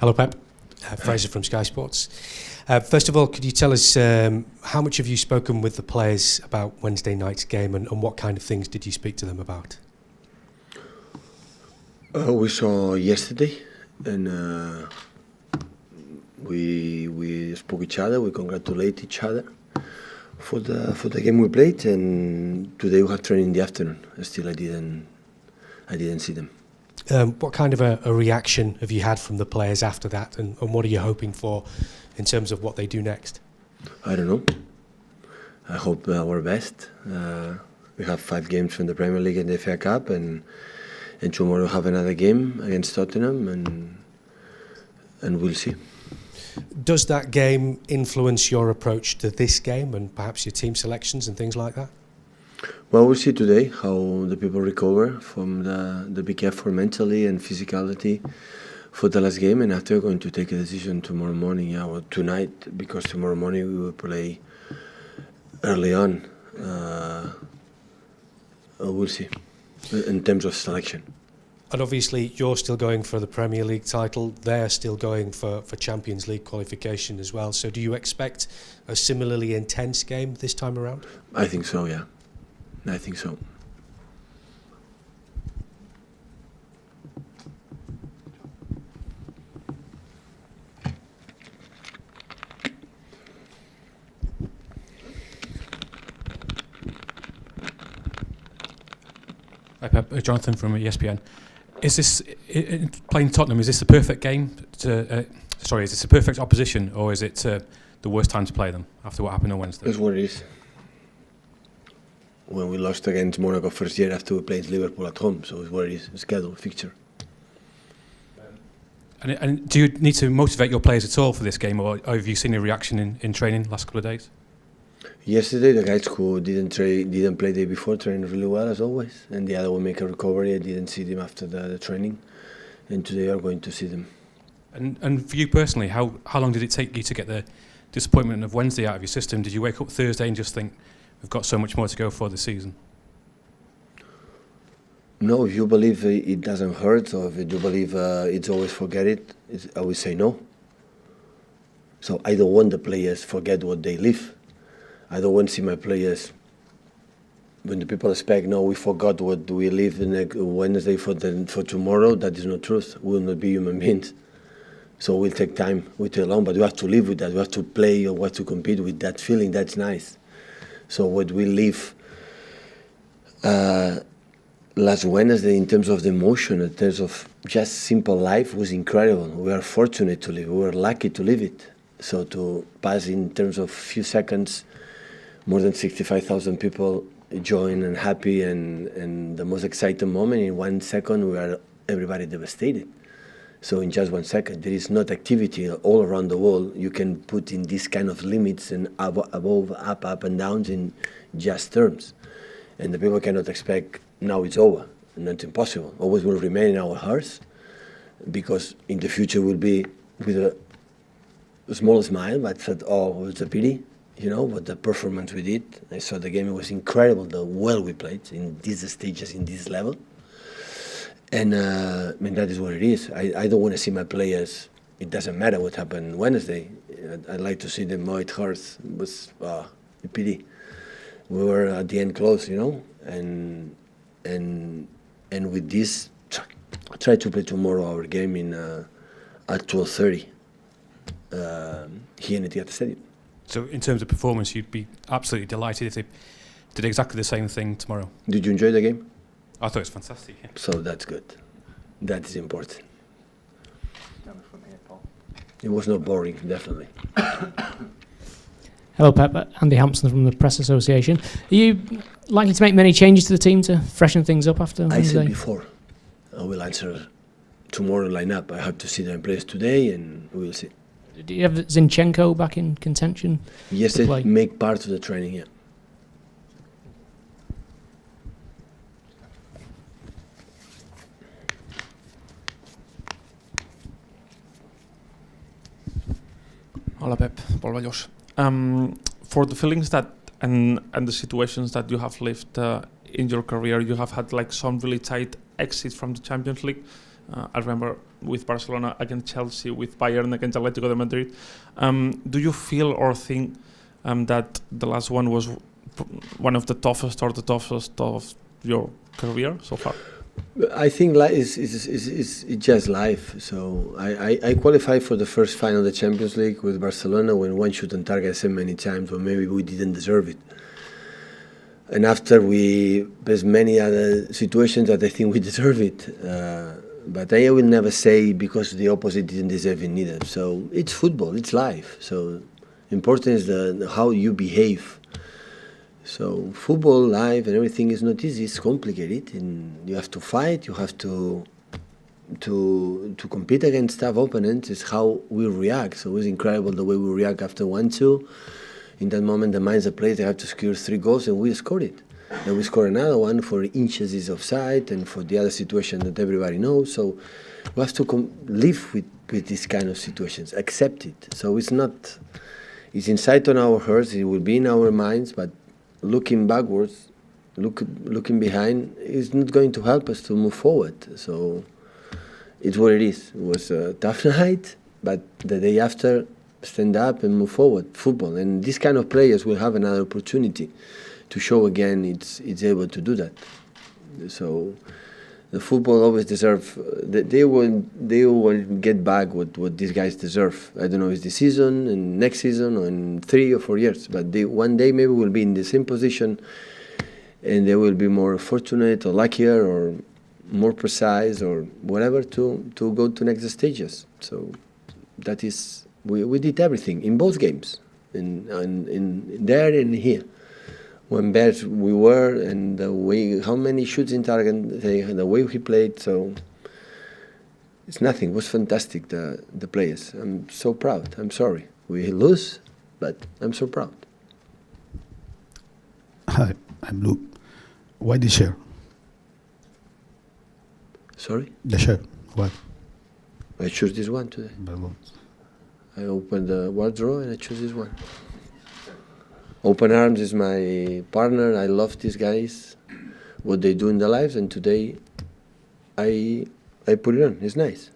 Hello, Pep. Fraser from Sky Sports. First of all, could you tell us how much have you spoken with the players about Wednesday night's game, and what kind of things did you speak to them about? We saw yesterday, and we spoke each other. We congratulate each other for the game we played, and today we have training in the afternoon. Still, I didn't see them. What kind of a reaction have you had from the players after that, and what are you hoping for in terms of what they do next? I don't know. I hope our best. We have 5 games from the Premier League and the FA Cup, and tomorrow we have another game against Tottenham, and we'll see. Does that game influence your approach to this game and perhaps your team selections and things like that? Well, we'll see today how the people recover from the big effort mentally and physicality for the last game, and after we're going to take a decision tomorrow morning, or tonight, because tomorrow morning we will play early on. We'll see in terms of selection. And obviously you're still going for the Premier League title, they're still going for Champions League qualification as well, so do you expect a similarly intense game this time around? I think so, yeah. I think so. Hi Pep, Jonathan from ESPN. Is this playing Tottenham? Is this the perfect game? Is this a perfect opposition, or is it the worst time to play them after what happened on Wednesday? It's what it is. When we lost against Monaco first year after we played Liverpool at home, so it's what it is. A scheduled fixture. And do you need to motivate your players at all for this game, or have you seen a reaction in training the last couple of days? Yesterday, the guys who didn't play the day before trained really well as always, and the other will make a recovery. I didn't see them after the training, and today I'm going to see them. And for you personally, how long did it take you to get the disappointment of Wednesday out of your system? Did you wake up Thursday and just think, we've got so much more to go for this season? No, if you believe it doesn't hurt, or if you believe it's always forget it, I would say no. So I don't want the players forget what they live. I don't want to see my players, when the people expect, no, we forgot what we live next Wednesday for tomorrow. That is not truth. We will not be human beings. So we'll take time, we'll take long, but we have to live with that. We have to play or we have to compete with that feeling. That's nice. So what we live last Wednesday in terms of the emotion, in terms of just simple life, was incredible. We are fortunate to live. We were lucky to live it. So to pass in terms of few seconds, more than 65,000 people join and happy, and the most exciting moment in 1 second, we are everybody devastated. So in just 1 second, there is not activity all around the world you can put in this kind of limits and above, up and downs in just terms. And the people cannot expect now it's over, not impossible. Always will remain in our hearts, because in the future will be with a small smile, but said, oh, it's a pity, but the performance we did. I saw the game, it was incredible, the well we played in these stages, in this level. And that is what it is. I don't want to see my players, it doesn't matter what happened Wednesday. I'd like to see them, it hurts, it was a pity. We were at the end close, and with this, try to play tomorrow our game at 12:30 here in the Theatre Stadium. So in terms of performance, you'd be absolutely delighted if they did exactly the same thing tomorrow. Did you enjoy the game? I thought it was fantastic. Yeah. So that's good. That is important. It was not boring, definitely. Hello, Pep. Andy Hampson from the Press Association. Are you likely to make many changes to the team to freshen things up after Wednesday? I said before, I will answer tomorrow lineup. I have to see them in place today, and we will see. Do you have Zinchenko back in contention? Yes, they make part of the training, yeah. Hola Pep, Paul Vallos. For the feelings that and the situations that you have lived in your career, you have had like some really tight exits from the Champions League. I remember with Barcelona, against Chelsea, with Bayern, against Atletico de Madrid. Do you feel or think that the last one was one of the toughest or the toughest of your career so far? I think it's just life. So I qualified for the first final of the Champions League with Barcelona when one shoot on target so many times, or maybe we didn't deserve it. And after there's many other situations that I think we deserve it. But I will never say because the opposite didn't deserve it neither. So it's football, it's life. So important is how you behave. So football, life, and everything is not easy. It's complicated, and you have to fight. You have to compete against tough opponents. It's how we react. So it's incredible the way we react after 1-2. In that moment, the minds of players, they have to score 3 goals, and we scored it. And we score another one for inches is offside, and for the other situation that everybody knows. So we have to live with these kind of situations, accept it. So it's inside on our hearts. It will be in our minds, but looking backwards, looking behind is not going to help us to move forward. So it's what it is. It was a tough night, but the day after, stand up and move forward. Football, and these kind of players will have another opportunity to show again it's able to do that. So the football always deserve. They will get back what these guys deserve. I don't know if it's this season and next season or in 3 or 4 years, but one day maybe will be in the same position, and they will be more fortunate or luckier or more precise or whatever to go to next stages. So that is we did everything in both games, in there and here. When bad we were, and the way how many shoots in target, the way he played, so it's nothing. It was fantastic. The players. I'm so proud. I'm sorry we lose, but I'm so proud. Hi, I'm Luke. Why the shirt? Sorry? The shirt. Why? I chose this one today. I opened the wardrobe and I chose this one. Open Arms is my partner. I love these guys, what they do in their lives, and today I put it on. It's nice.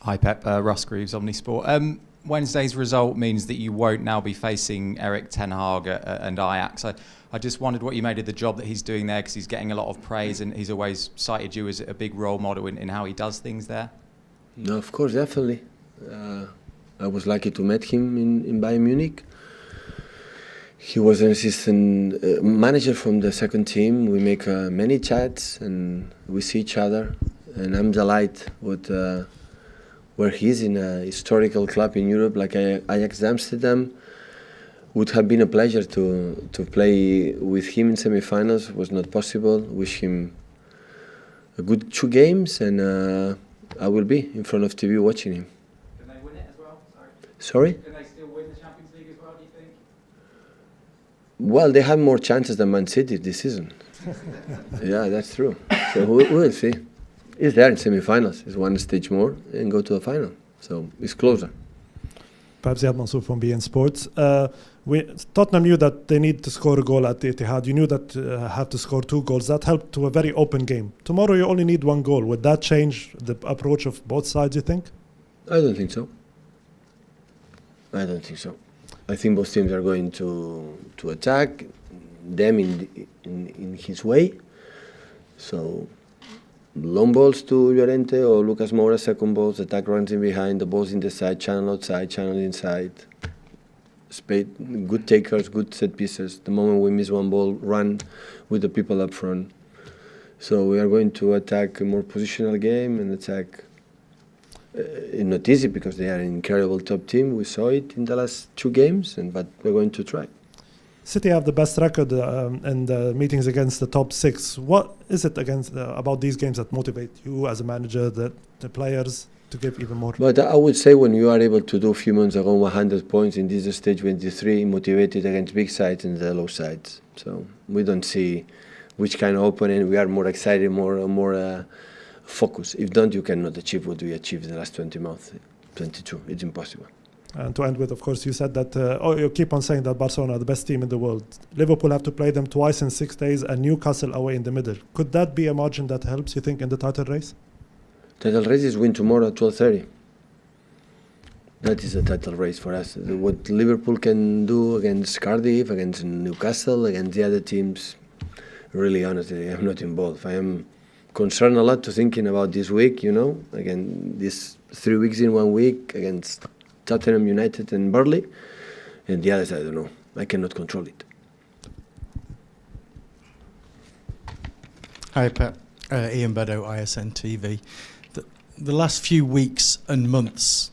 Hi Pep, Russ Greaves, Omnisport. Wednesday's result means that you won't now be facing Eric Ten Hag and Ajax. I just wondered what you made of the job that he's doing there, because he's getting a lot of praise and he's always cited you as a big role model in how he does things there. No, of course, definitely. I was lucky to meet him in Bayern Munich. He was an assistant manager from the second team. We make many chats and we see each other. And I'm delighted with where he's in a historical club in Europe like Ajax Amsterdam. Would have been a pleasure to play with him in semi-finals. Was not possible. Wish him a good 2 games, and I will be in front of TV watching him. Can they win it as well? Sorry? Can they still win the Champions League as well, do you think? Well, they have more chances than Man City this season. Yeah, that's true. So we'll see. It's there in semi-finals. It's one stage more and go to the final. So it's closer. Perhaps Ziad Mansour from BN Sports. Tottenham knew that they need to score a goal at the Etihad. You knew that have to score 2 goals. That helped to a very open game. Tomorrow you only need 1 goal. Would that change the approach of both sides, you think? I don't think so. I don't think so. I think both teams are going to attack them in his way. So long balls to Llorente or Lucas Moura, second balls, attack runs in behind, the balls in the side, channel outside, channel inside. Good takers, good set pieces. The moment we miss 1 ball, run with the people up front. So we are going to attack a more positional game and attack. It's not easy because they are an incredible top team. We saw it in the last 2 games, but we're going to try. City have the best record in the meetings against the top 6. What is it about these games that motivate you as a manager, the players, to give even more? But I would say when you are able to do a few months ago 100 points in this stage 23, motivated against big sides and the low sides. So we don't see which kind of opponent. We are more excited, more focused. If don't, you cannot achieve what we achieved in the last 20 months, 22. It's impossible. And to end with, of course, you said that, you keep on saying that Barcelona are the best team in the world. Liverpool have to play them twice in 6 days and Newcastle away in the middle. Could that be a margin that helps, you think, in the title race? Title race is win tomorrow at 12:30. That is a title race for us. What Liverpool can do against Cardiff, against Newcastle, against the other teams, really, honestly, I'm not involved. I am concerned a lot to thinking about this week, again, this 3 weeks in 1 week against Tottenham, United and Burnley, and the others I don't know. I cannot control it. Hi Pep, Ian Beddow, ISN TV. The last few weeks and months,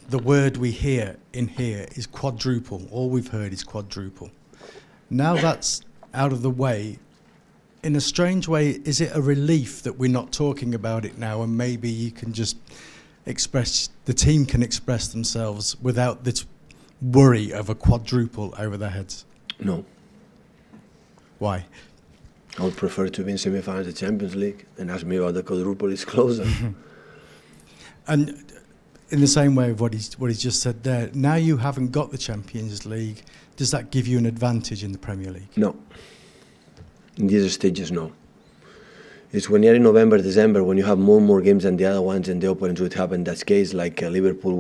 the word we hear in here is quadruple. All we've heard is quadruple. Now that's out of the way, in a strange way, is it a relief that we're not talking about it now, and maybe you can just the team can express themselves without this worry of a quadruple over their heads? No. Why? I would prefer to be in semi-finals of the Champions League, and ask me about the quadruple is closer. And in the same way of what he's just said there, now you haven't got the Champions League, does that give you an advantage in the Premier League? No. In these stages, no. It's when you're in November, December, when you have more and more games than the other ones, and the opponents would have in that case, like Liverpool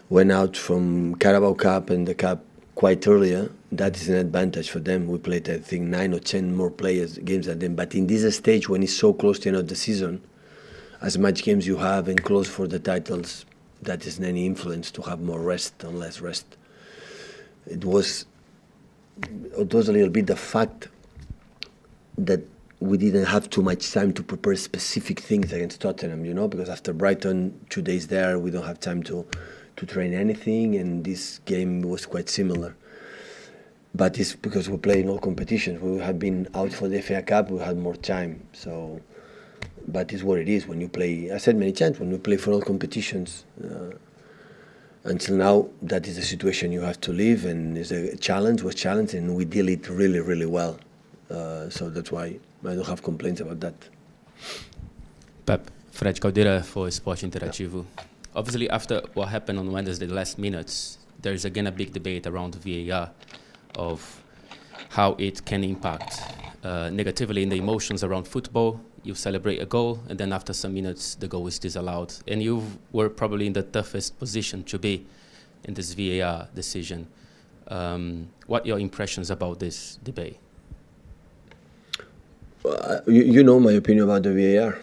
went out from Carabao Cup and the Cup quite earlier. That is an advantage for them. We played, I think, 9 or 10 more games than them. But in this stage, when it's so close to the end of the season, as much games you have and close for the titles, that isn't any influence to have more rest or less rest. It was a little bit the fact that we didn't have too much time to prepare specific things against Tottenham, because after Brighton, 2 days there, we don't have time to train anything, and this game was quite similar. But it's because we play in all competitions. We had been out for the FA Cup, we had more time. So, but it's what it is when you play. I said many times, when you play for all competitions, until now, that is the situation you have to live, and it's a challenge, and we deal it really, really well. So that's why I don't have complaints about that. Pep, Fred Caldeira for Esporte Interativo. Obviously, after what happened on Wednesday, the last minutes, there's again a big debate around VAR of how it can impact negatively in the emotions around football. You celebrate a goal, and then after some minutes, the goal is disallowed. And you were probably in the toughest position to be in this VAR decision. What are your impressions about this debate? You know my opinion about the VAR.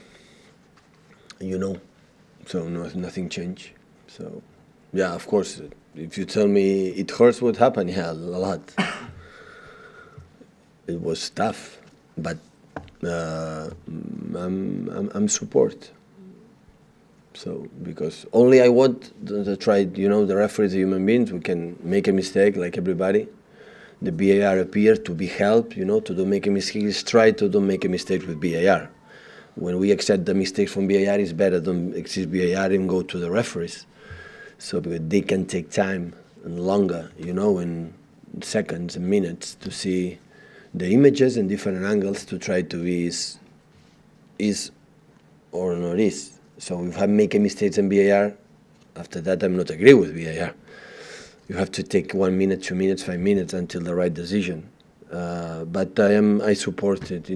So nothing changed. So, yeah, of course, if you tell me it hurts what happened, yeah, a lot. It was tough, but I'm support. So, because only I want to try, the referees are human beings. We can make a mistake like everybody. The VAR appear to be helped, to don't make a mistake. Let's try to don't make a mistake with VAR. When we accept the mistakes from VAR, it's better don't accept VAR and go to the referees. So because they can take time and longer, in seconds and minutes to see the images and different angles to try to be is or not is. So if I make a mistake in VAR, after that I'm not agree with VAR. You have to take 1 minute, 2 minutes, 5 minutes until the right decision. But I support it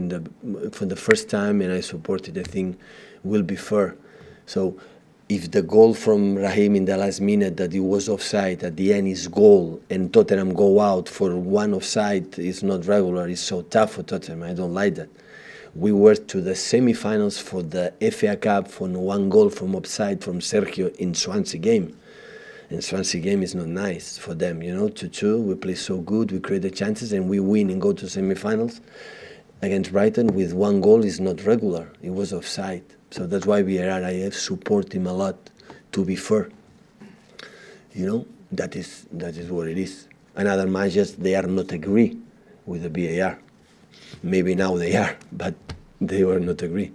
for the first time, and I support it. I think will be fair. So if the goal from Raheem in the last minute that it was offside at the end is goal, and Tottenham go out for one offside is not regular. It's so tough for Tottenham. I don't like that. We were to the semi-finals for the FA Cup for 1 goal from offside from Sergio in Swansea game. And Swansea game is not nice for them, 2-2. We play so good, we create the chances, and we win and go to semi-finals. Against Brighton with 1 goal is not regular. It was offside. So that's why I have support him a lot to be fair. That is what it is. And other managers, they are not agree with the VAR. Maybe now they are, but they were not agree.